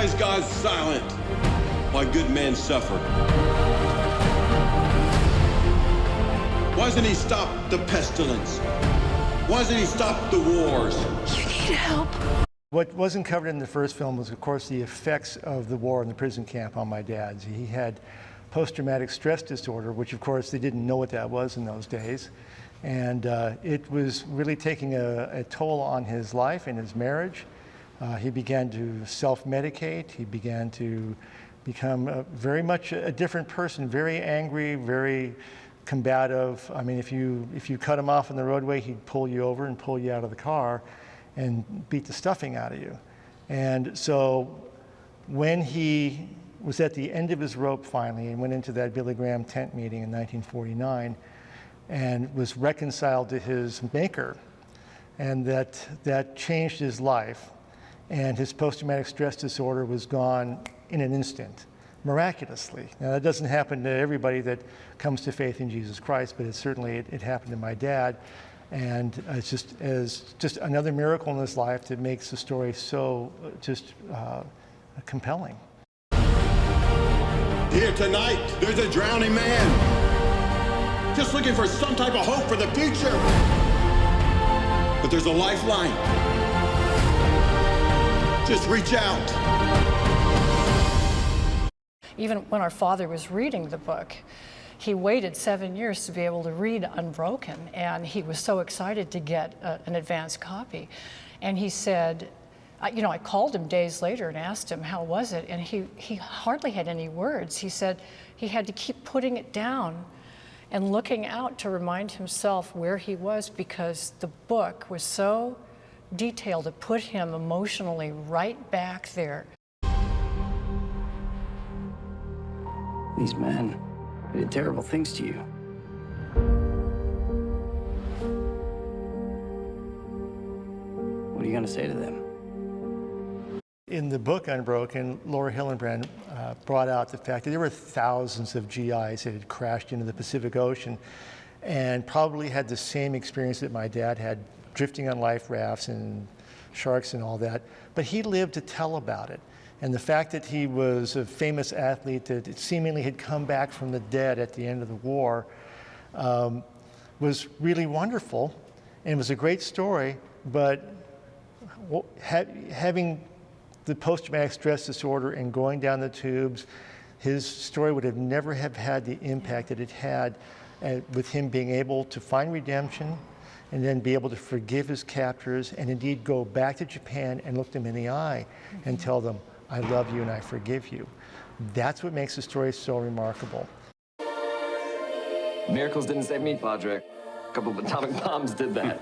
Why is God silent? Why good men suffer? Why doesn't he stop the pestilence? Why doesn't he stop the wars? You need help. What wasn't covered in the first film was, of course, the effects of the war in the prison camp on my dad. He had post-traumatic stress disorder, which, of course, they didn't know what that was in those days. And it was really taking a toll on his life and his marriage. He began to self-medicate. He began to become very much a different person, very angry, very combative. I mean, if you cut him off on the roadway, he'd pull you over and pull you out of the car and beat the stuffing out of you. And so when he was at the end of his rope finally and went into that Billy Graham tent meeting in 1949 and was reconciled to his maker, and that changed his life, and his post-traumatic stress disorder was gone in an instant, miraculously. Now, that doesn't happen to everybody that comes to faith in Jesus Christ, but it happened to my dad. And it's just another miracle in his life that makes the story so compelling. Here tonight, there's a drowning man, just looking for some type of hope for the future. But there's a lifeline. Just reach out. Even when our father was reading the book, he waited 7 years to be able to read Unbroken, and he was so excited to get an advance copy. And he said, I called him days later and asked him, how was it? And he hardly had any words. He said he had to keep putting it down and looking out to remind himself where he was, because the book was so detailed. It put him emotionally right back there. These men did terrible things to you. What are you going to say to them? In the book Unbroken, Laura Hillenbrand brought out the fact that there were thousands of GIs that had crashed into the Pacific Ocean and probably had the same experience that my dad had, drifting on life rafts and sharks and all that. But he lived to tell about it. And the fact that he was a famous athlete that seemingly had come back from the dead at the end of the war was really wonderful. And it was a great story, but having the post-traumatic stress disorder and going down the tubes, his story would have never have had the impact that it had with him being able to find redemption and then be able to forgive his captors and indeed go back to Japan and look them in the eye and tell them, I love you and I forgive you. That's what makes the story so remarkable. Miracles didn't save me, Padre. A couple of atomic bombs did that.